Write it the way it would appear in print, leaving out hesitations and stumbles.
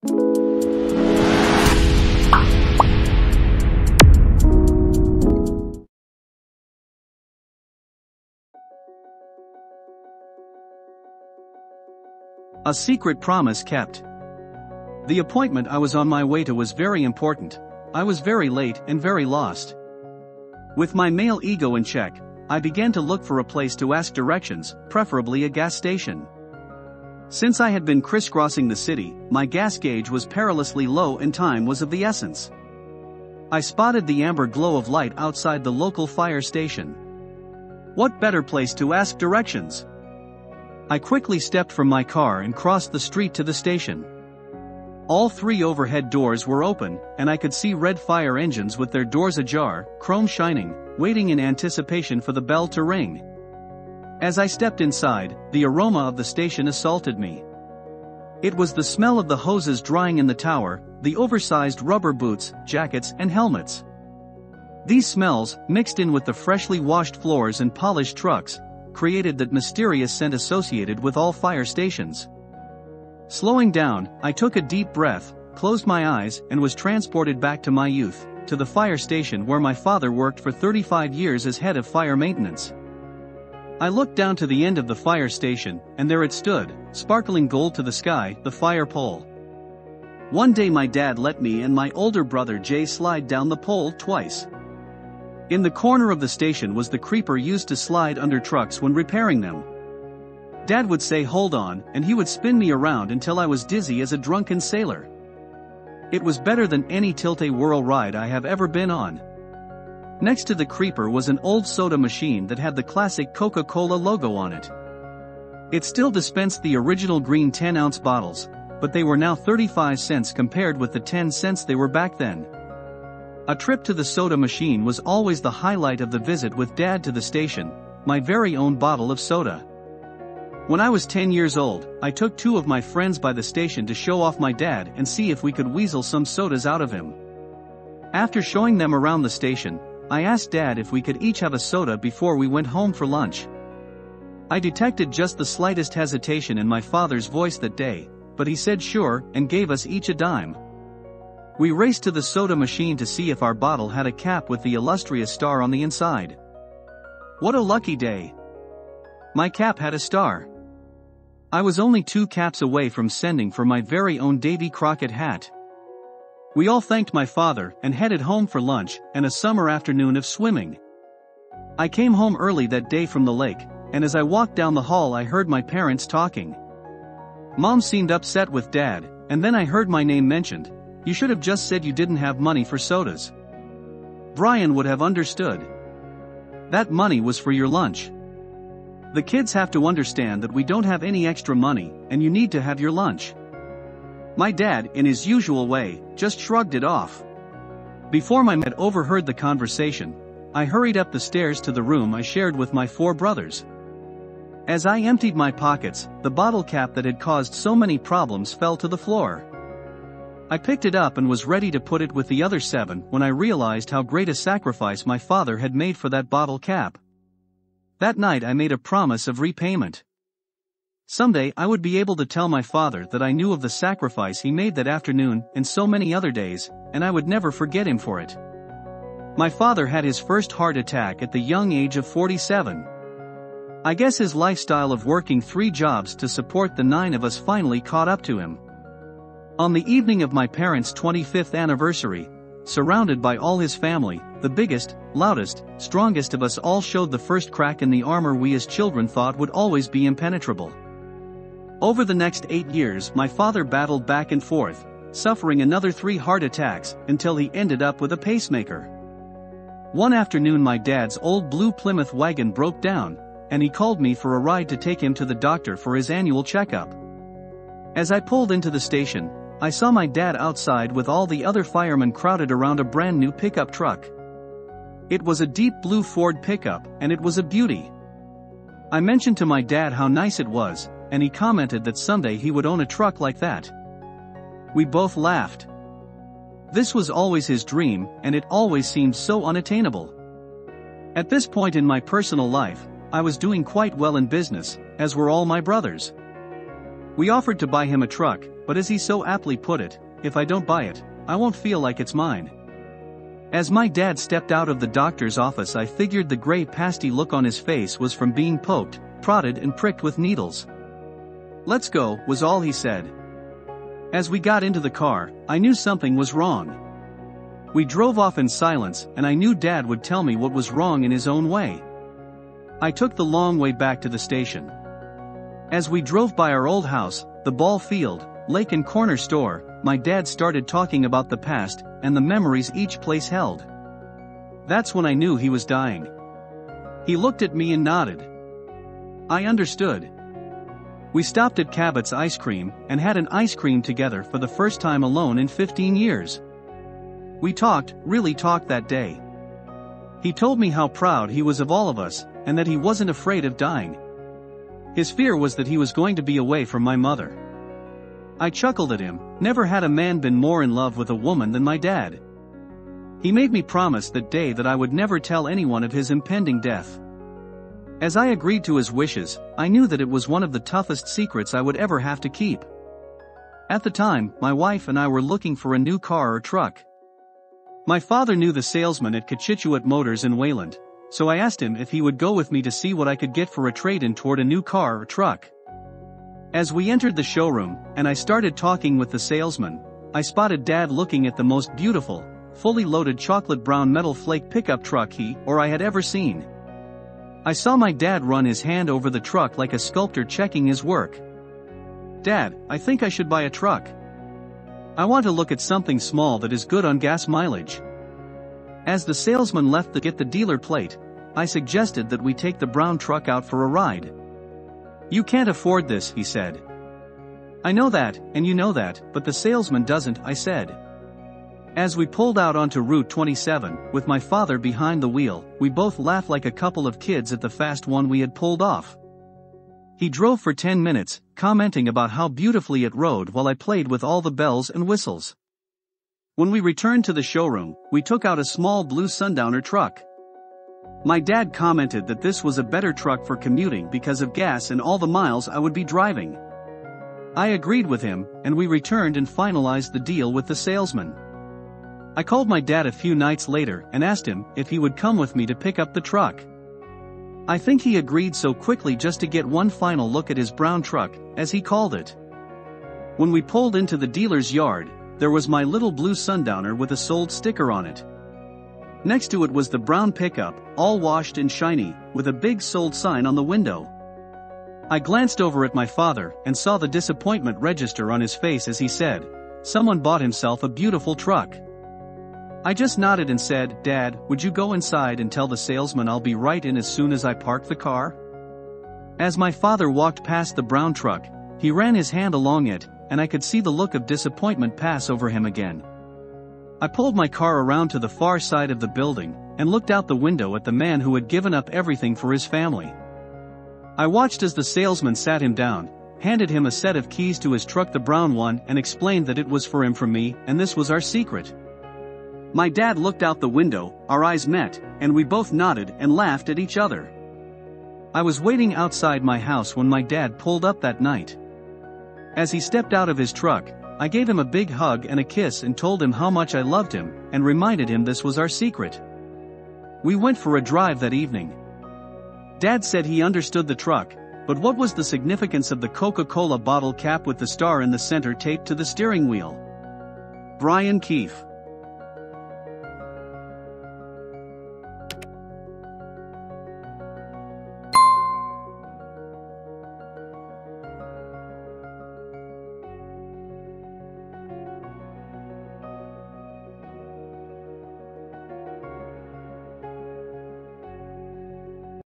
A secret promise kept. The appointment I was on my way to was very important. I was very late and very lost. With my male ego in check, I began to look for a place to ask directions, preferably a gas station. Since I had been crisscrossing the city, my gas gauge was perilously low and time was of the essence. I spotted the amber glow of light outside the local fire station. What better place to ask directions? I quickly stepped from my car and crossed the street to the station. All three overhead doors were open, and I could see red fire engines with their doors ajar, chrome shining, waiting in anticipation for the bell to ring. As I stepped inside, the aroma of the station assaulted me. It was the smell of the hoses drying in the tower, the oversized rubber boots, jackets, and helmets. These smells, mixed in with the freshly washed floors and polished trucks, created that mysterious scent associated with all fire stations. Slowing down, I took a deep breath, closed my eyes, and was transported back to my youth, to the fire station where my father worked for 35 years as head of fire maintenance. I looked down to the end of the fire station, and there it stood, sparkling gold to the sky, the fire pole. One day my dad let me and my older brother Jay slide down the pole twice. In the corner of the station was the creeper used to slide under trucks when repairing them. Dad would say hold on, and he would spin me around until I was dizzy as a drunken sailor. It was better than any tilt-a-whirl ride I have ever been on. Next to the creeper was an old soda machine that had the classic Coca-Cola logo on it. It still dispensed the original green 10-ounce bottles, but they were now 35 cents compared with the 10 cents they were back then. A trip to the soda machine was always the highlight of the visit with Dad to the station, my very own bottle of soda. When I was 10 years old, I took two of my friends by the station to show off my dad and see if we could weasel some sodas out of him. After showing them around the station, I asked Dad if we could each have a soda before we went home for lunch. I detected just the slightest hesitation in my father's voice that day, but he said sure and gave us each a dime. We raced to the soda machine to see if our bottle had a cap with the illustrious star on the inside. What a lucky day! My cap had a star. I was only 2 caps away from sending for my very own Davy Crockett hat. We all thanked my father and headed home for lunch and a summer afternoon of swimming. I came home early that day from the lake, and as I walked down the hall I heard my parents talking. Mom seemed upset with Dad, and then I heard my name mentioned. You should have just said you didn't have money for sodas. Brian would have understood. That money was for your lunch. The kids have to understand that we don't have any extra money, and you need to have your lunch. My dad, in his usual way, just shrugged it off. Before my mom had overheard the conversation, I hurried up the stairs to the room I shared with my 4 brothers. As I emptied my pockets, the bottle cap that had caused so many problems fell to the floor. I picked it up and was ready to put it with the other 7 when I realized how great a sacrifice my father had made for that bottle cap. That night I made a promise of repayment. Someday I would be able to tell my father that I knew of the sacrifice he made that afternoon and so many other days, and I would never forget him for it. My father had his first heart attack at the young age of 47. I guess his lifestyle of working 3 jobs to support the 9 of us finally caught up to him. On the evening of my parents' 25th anniversary, surrounded by all his family, the biggest, loudest, strongest of us all showed the first crack in the armor we as children thought would always be impenetrable. Over the next 8 years my father battled back and forth, suffering another 3 heart attacks, until he ended up with a pacemaker. One afternoon my dad's old blue Plymouth wagon broke down, and he called me for a ride to take him to the doctor for his annual checkup. As I pulled into the station, I saw my dad outside with all the other firemen crowded around a brand new pickup truck. It was a deep blue Ford pickup, and it was a beauty. I mentioned to my dad how nice it was, and he commented that someday he would own a truck like that. We both laughed. This was always his dream, and it always seemed so unattainable. At this point in my personal life, I was doing quite well in business, as were all my brothers. We offered to buy him a truck, but as he so aptly put it, if I don't buy it, I won't feel like it's mine. As my dad stepped out of the doctor's office, I figured the gray pasty look on his face was from being poked, prodded and pricked with needles. "Let's go," was all he said. As we got into the car, I knew something was wrong. We drove off in silence, and I knew Dad would tell me what was wrong in his own way. I took the long way back to the station. As we drove by our old house, the ball field, lake and corner store, my dad started talking about the past and the memories each place held. That's when I knew he was dying. He looked at me and nodded. I understood. We stopped at Cabot's Ice Cream and had an ice cream together for the first time alone in 15 years. We talked, really talked that day. He told me how proud he was of all of us, and that he wasn't afraid of dying. His fear was that he was going to be away from my mother. I chuckled at him. Never had a man been more in love with a woman than my dad. He made me promise that day that I would never tell anyone of his impending death. As I agreed to his wishes, I knew that it was one of the toughest secrets I would ever have to keep. At the time, my wife and I were looking for a new car or truck. My father knew the salesman at Cochituate Motors in Wayland, so I asked him if he would go with me to see what I could get for a trade-in toward a new car or truck. As we entered the showroom, and I started talking with the salesman, I spotted Dad looking at the most beautiful, fully loaded chocolate brown metal flake pickup truck he or I had ever seen. I saw my dad run his hand over the truck like a sculptor checking his work. "Dad, I think I should buy a truck. I want to look at something small that is good on gas mileage." As the salesman left to get the dealer plate, I suggested that we take the brown truck out for a ride. "You can't afford this," he said. "I know that, and you know that, but the salesman doesn't," I said. As we pulled out onto Route 27, with my father behind the wheel, we both laughed like a couple of kids at the fast one we had pulled off. He drove for 10 minutes, commenting about how beautifully it rode while I played with all the bells and whistles. When we returned to the showroom, we took out a small blue Sundowner truck. My dad commented that this was a better truck for commuting because of gas and all the miles I would be driving. I agreed with him, and we returned and finalized the deal with the salesman. I called my dad a few nights later and asked him if he would come with me to pick up the truck. I think he agreed so quickly just to get one final look at his brown truck, as he called it. When we pulled into the dealer's yard, there was my little blue Sundowner with a sold sticker on it. Next to it was the brown pickup, all washed and shiny, with a big sold sign on the window. I glanced over at my father and saw the disappointment register on his face as he said, "Someone bought himself a beautiful truck." I just nodded and said, "Dad, would you go inside and tell the salesman I'll be right in as soon as I park the car?" As my father walked past the brown truck, he ran his hand along it, and I could see the look of disappointment pass over him again. I pulled my car around to the far side of the building, and looked out the window at the man who had given up everything for his family. I watched as the salesman sat him down, handed him a set of keys to his truck, the brown one, and explained that it was for him from me, and this was our secret. My dad looked out the window, our eyes met, and we both nodded and laughed at each other. I was waiting outside my house when my dad pulled up that night. As he stepped out of his truck, I gave him a big hug and a kiss and told him how much I loved him, and reminded him this was our secret. We went for a drive that evening. Dad said he understood the truck, but what was the significance of the Coca-Cola bottle cap with the star in the center taped to the steering wheel? Brian Keefe.